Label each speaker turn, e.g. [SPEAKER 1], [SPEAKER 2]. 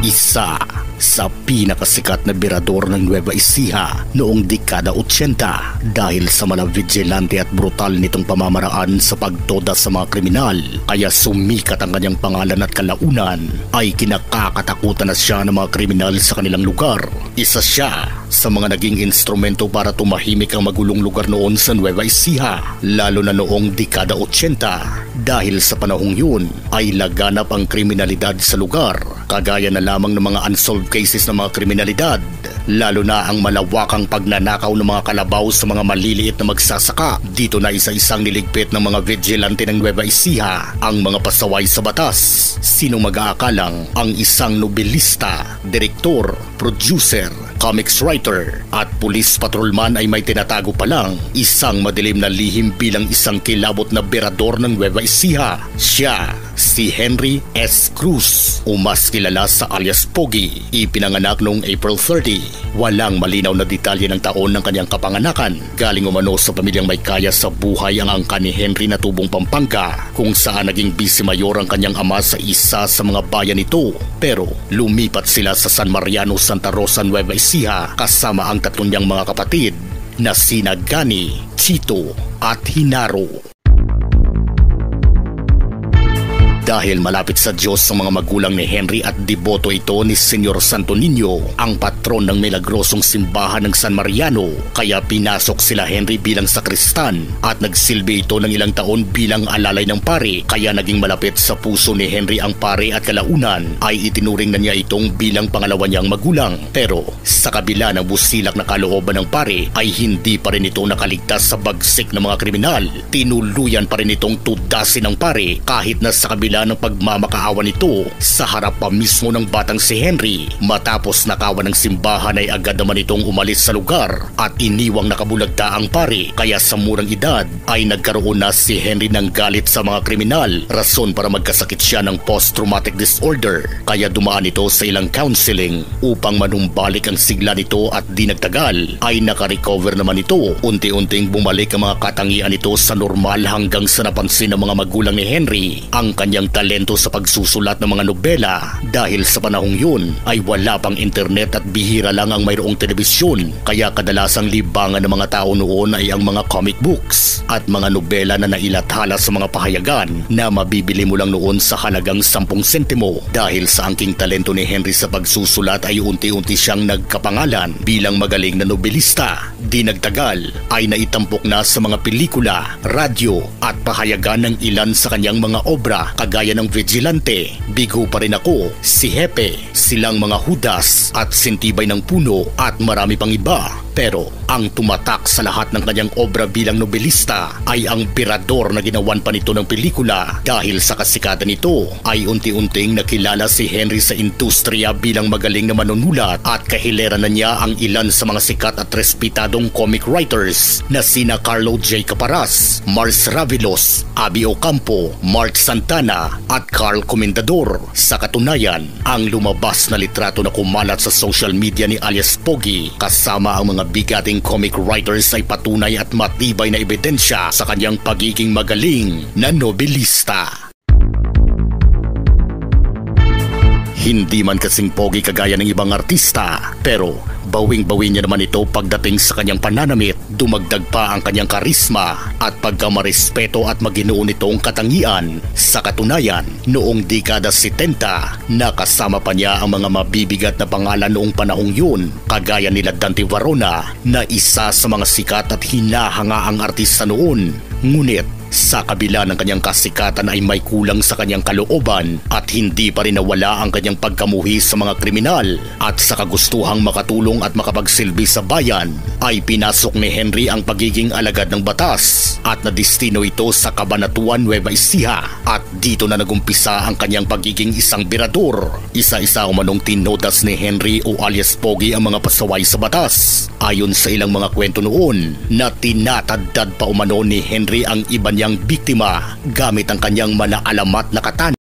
[SPEAKER 1] Isa sa pinakasikat na birador ng Nueva Ecija noong dekada 80 dahil sa vigilante at brutal nitong pamamaraan sa pagtoda sa mga kriminal, kaya sumikat ang kanyang pangalan at kalaunan ay kinakakatakutan na siya ng mga kriminal sa kanilang lugar. Isa siya sa mga naging instrumento para tumahimik ang magulong lugar noon sa Nueva Ecija, lalo na noong dekada 80 dahil sa panahong yun ay laganap ang kriminalidad sa lugar, kagaya na lamang ng mga unsolved cases ng mga kriminalidad, lalo na ang malawakang pagnanakaw ng mga kalabaw sa mga maliliit na magsasaka. Dito na isa-isang niligpit ng mga vigilante ng Nueva Ecija ang mga pasaway sa batas. Sinong mag-aakalang ang isang nobelista, direktor, producer, comics writer at police patrolman ay may tinatago pa lang isang madilim na lihim bilang isang kilabot na berador ng Nueva Ecija. Siya si Henry S. Cruz o mas kilala sa alias Pogi. Ipinanganak noong April 30. Walang malinaw na detalye ng taon ng kanyang kapanganakan. Galing umano sa pamilyang may kaya sa buhay ang angka ni Henry na tubong Pampanga, kung saan naging vice mayor ang kanyang ama sa isa sa mga bayan nito. Pero lumipat sila sa San Mariano, Santa Rosa, Nueva Ecija kasama ang tatlo niyang mga kapatid na sina Gani, Chito at Hinaro. Dahil malapit sa Diyos ang mga magulang ni Henry at deboto ito ni Senyor Santo Niño, ang patron ng milagrosong simbahan ng San Mariano, kaya pinasok sila Henry bilang sakristan at nagsilbi ito ng ilang taon bilang alalay ng pare, kaya naging malapit sa puso ni Henry ang pare at kalaunan ay itinuring na niya itong bilang pangalawa niyang magulang. Pero sa kabila ng busilak na kalooban ng pare ay hindi pa rin ito nakaligtas sa bagsik ng mga kriminal. Tinuluyan pa rin itong tudasin ng pare kahit na sa kabila ng pagmamakaawa nito sa harap pa mismo ng batang si Henry. Matapos nakawan ng simbahan ay agad naman itong umalis sa lugar at iniwang nakabulagta ang pare, kaya sa murang edad ay nagkaroon na si Henry ng galit sa mga kriminal, rason para magkasakit siya ng post-traumatic disorder, kaya dumaan ito sa ilang counseling upang manumbalik ang sigla nito at di nagtagal ay nakarecover naman ito. Unti-unting bumalik ang mga katangian nito sa normal hanggang sa napansin ng mga magulang ni Henry ang kanyang talento sa pagsusulat ng mga nobela. Dahil sa panahong yun ay wala pang internet at bihira lang ang mayroong telebisyon, kaya kadalasang libangan ng mga tao noon ay ang mga comic books at mga nobela na nailathala sa mga pahayagan na mabibili mo lang noon sa halagang 10 sentimo. Dahil sa angking talento ni Henry sa pagsusulat ay unti-unti siyang nagkapangalan bilang magaling na nobelista. Di nagtagal ay naitampok na sa mga pelikula, radyo at pahayagan ng ilan sa kanyang mga obra, kagaya ng Vigilante, Bigo Pa Rin Ako, Si Hepe, Silang Mga Hudas at Sintibay ng Puno at marami pang iba. Pero ang tumatak sa lahat ng kanyang obra bilang nobelista ay ang birador na ginawan pa nito ng pelikula. Dahil sa kasikatan nito ay unti-unting nakilala si Henry sa industriya bilang magaling na manunulat at kahilera na niya ang ilan sa mga sikat at respetadong comic writers na sina Carlo J. Caparas, Mars Ravelos, Abby Ocampo, Mark Santana at Carl Comendador. Sa katunayan, ang lumabas na litrato na kumalat sa social media ni alias Pogi kasama ang mga bigating comic writers ay patunay at matibay na ebidensya sa kanyang pagiging magaling na nobelista. Hindi man kasing pogi kagaya ng ibang artista, pero bawing-bawi niya naman ito pagdating sa kanyang pananamit. Dumagdag pa ang kanyang karisma at pagkamarespeto at maginoo nitong katangian. Sa katunayan, noong dekada 70, nakasama pa niya ang mga mabibigat na pangalan noong panahong yun, kagaya nila Dante Varona na isa sa mga sikat at hinahangaang artista noon. Ngunit sa kabila ng kanyang kasikatan ay may kulang sa kanyang kalooban at hindi pa rin nawala ang kanyang pagkamuhi sa mga kriminal. At sa kagustuhang makatulong at makapagsilbi sa bayan ay pinasok ni Henry ang pagiging alagad ng batas at nadestino ito sa Cabanatuan, Nueva Ecija, at dito na nagumpisa ang kanyang pagiging isang birador. Isa-isa umanong tinodas ni Henry o alias Pogi ang mga pasaway sa batas. Ayon sa ilang mga kwento noon na tinatadtad pa umano ni Henry ang iba niyang biktima gamit ang kanyang malaalamat na katana.